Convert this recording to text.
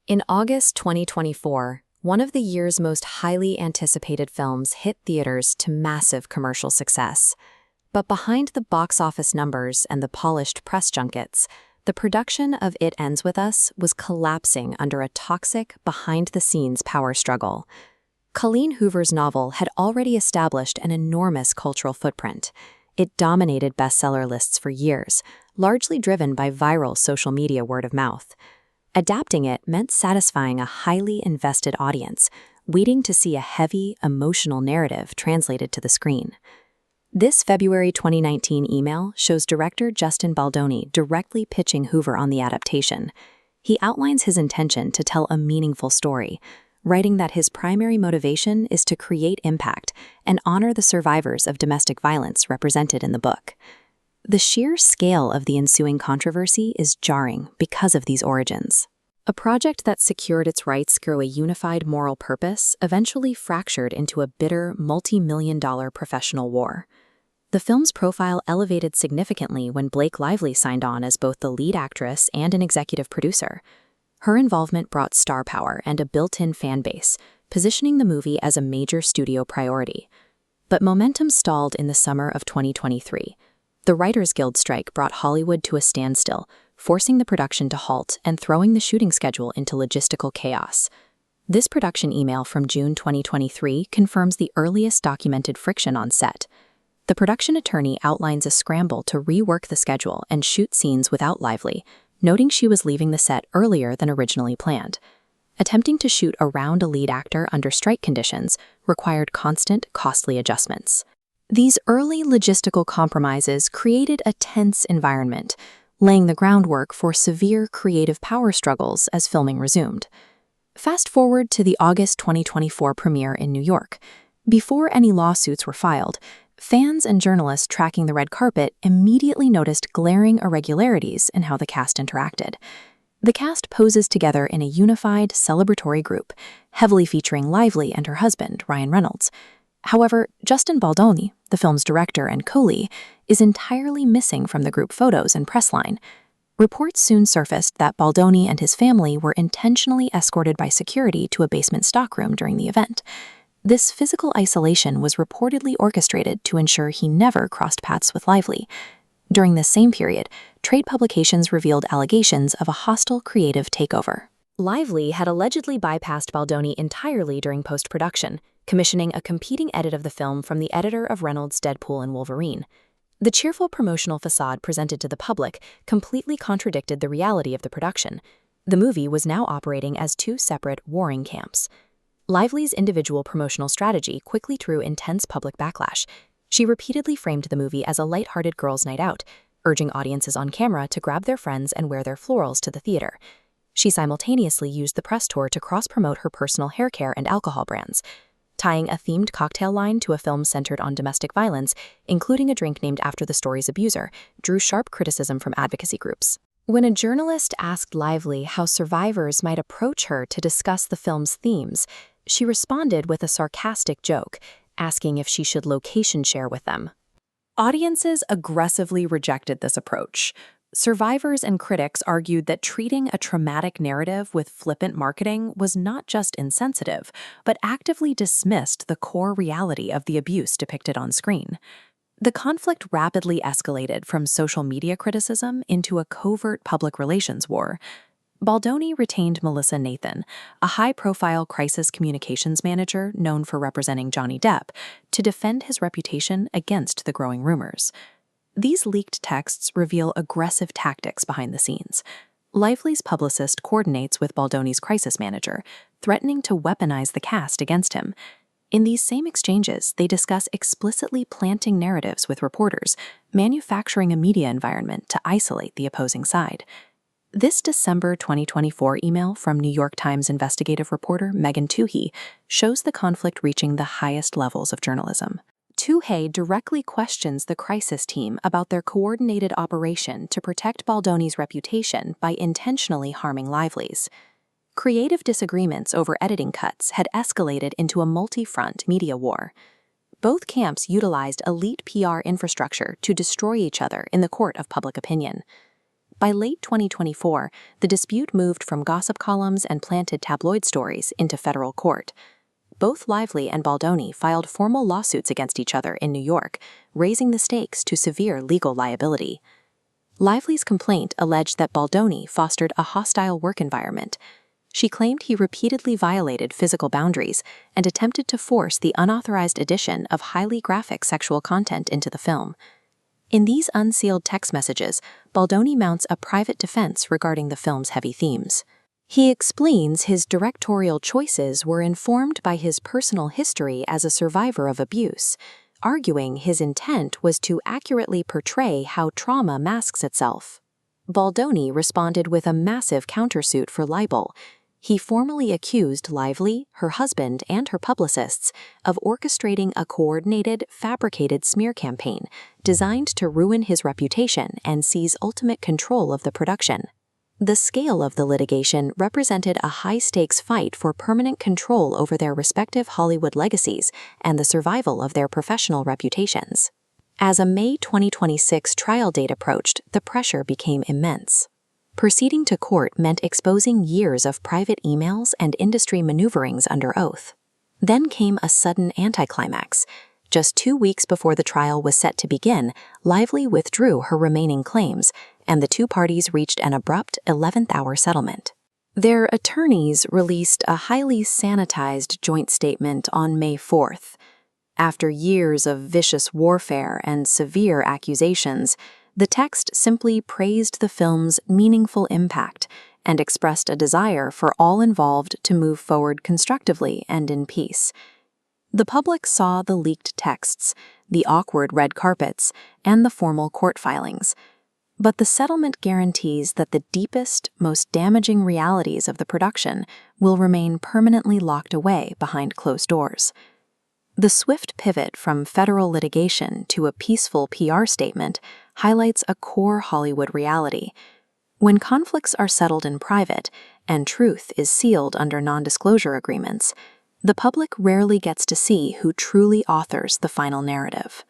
In August 2024, one of the year's most highly anticipated films hit theaters to massive commercial success. But behind the box office numbers and the polished press junkets, the production of It Ends With Us was collapsing under a toxic, behind-the-scenes power struggle. Colleen Hoover's novel had already established an enormous cultural footprint. It dominated bestseller lists for years, largely driven by viral social media word of mouth. Adapting it meant satisfying a highly invested audience, waiting to see a heavy, emotional narrative translated to the screen. This February 2019 email shows director Justin Baldoni directly pitching Hoover on the adaptation. He outlines his intention to tell a meaningful story, writing that his primary motivation is to create impact and honor the survivors of domestic violence represented in the book. The sheer scale of the ensuing controversy is jarring because of these origins. A project that secured its rights through a unified moral purpose eventually fractured into a bitter, multi-million-dollar professional war. The film's profile elevated significantly when Blake Lively signed on as both the lead actress and an executive producer. Her involvement brought star power and a built-in fan base, positioning the movie as a major studio priority. But momentum stalled in the summer of 2023. The Writers Guild strike brought Hollywood to a standstill, forcing the production to halt and throwing the shooting schedule into logistical chaos. This production email from June 2023 confirms the earliest documented friction on set. The production attorney outlines a scramble to rework the schedule and shoot scenes without Lively, noting she was leaving the set earlier than originally planned. Attempting to shoot around a lead actor under strike conditions required constant, costly adjustments. These early logistical compromises created a tense environment, laying the groundwork for severe creative power struggles as filming resumed. Fast forward to the August 2024 premiere in New York. Before any lawsuits were filed, fans and journalists tracking the red carpet immediately noticed glaring irregularities in how the cast interacted. The cast poses together in a unified, celebratory group, heavily featuring Lively and her husband, Ryan Reynolds. However, Justin Baldoni, the film's director and co-lead, is entirely missing from the group photos and press line. Reports soon surfaced that Baldoni and his family were intentionally escorted by security to a basement stockroom during the event. This physical isolation was reportedly orchestrated to ensure he never crossed paths with Lively. During this same period, trade publications revealed allegations of a hostile creative takeover. Lively had allegedly bypassed Baldoni entirely during post-production, commissioning a competing edit of the film from the editor of Reynolds' Deadpool and Wolverine. The cheerful promotional facade presented to the public completely contradicted the reality of the production. The movie was now operating as two separate, warring camps. Lively's individual promotional strategy quickly drew intense public backlash. She repeatedly framed the movie as a lighthearted girls' night out, urging audiences on camera to grab their friends and wear their florals to the theater. She simultaneously used the press tour to cross-promote her personal hair care and alcohol brands, tying a themed cocktail line to a film centered on domestic violence, including a drink named after the story's abuser, drew sharp criticism from advocacy groups. When a journalist asked Lively how survivors might approach her to discuss the film's themes, she responded with a sarcastic joke, asking if she should location share with them. Audiences aggressively rejected this approach. Survivors and critics argued that treating a traumatic narrative with flippant marketing was not just insensitive, but actively dismissed the core reality of the abuse depicted on screen. The conflict rapidly escalated from social media criticism into a covert public relations war. Baldoni retained Melissa Nathan, a high-profile crisis communications manager known for representing Johnny Depp, to defend his reputation against the growing rumors. These leaked texts reveal aggressive tactics behind the scenes. Lively's publicist coordinates with Baldoni's crisis manager, threatening to weaponize the cast against him. In these same exchanges, they discuss explicitly planting narratives with reporters, manufacturing a media environment to isolate the opposing side. This December 2024 email from New York Times investigative reporter Megan Toohey shows the conflict reaching the highest levels of journalism. Toohey directly questions the crisis team about their coordinated operation to protect Baldoni's reputation by intentionally harming Lively's. Creative disagreements over editing cuts had escalated into a multi-front media war. Both camps utilized elite PR infrastructure to destroy each other in the court of public opinion. By late 2024, the dispute moved from gossip columns and planted tabloid stories into federal court. Both Lively and Baldoni filed formal lawsuits against each other in New York, raising the stakes to severe legal liability. Lively's complaint alleged that Baldoni fostered a hostile work environment. She claimed he repeatedly violated physical boundaries and attempted to force the unauthorized addition of highly graphic sexual content into the film. In these unsealed text messages, Baldoni mounts a private defense regarding the film's heavy themes. He explains his directorial choices were informed by his personal history as a survivor of abuse, arguing his intent was to accurately portray how trauma masks itself. Baldoni responded with a massive countersuit for libel. He formally accused Lively, her husband, and her publicists of orchestrating a coordinated, fabricated smear campaign designed to ruin his reputation and seize ultimate control of the production. The scale of the litigation represented a high-stakes fight for permanent control over their respective Hollywood legacies and the survival of their professional reputations. As a May 2026 trial date approached, the pressure became immense. Proceeding to court meant exposing years of private emails and industry maneuverings under oath. Then came a sudden anticlimax. Just 2 weeks before the trial was set to begin, Lively withdrew her remaining claims, and the two parties reached an abrupt 11th-hour settlement. Their attorneys released a highly sanitized joint statement on May 4th. After years of vicious warfare and severe accusations, the text simply praised the film's meaningful impact and expressed a desire for all involved to move forward constructively and in peace. The public saw the leaked texts, the awkward red carpets, and the formal court filings. But the settlement guarantees that the deepest, most damaging realities of the production will remain permanently locked away behind closed doors. The swift pivot from federal litigation to a peaceful PR statement highlights a core Hollywood reality. When conflicts are settled in private and truth is sealed under non-disclosure agreements, the public rarely gets to see who truly authors the final narrative.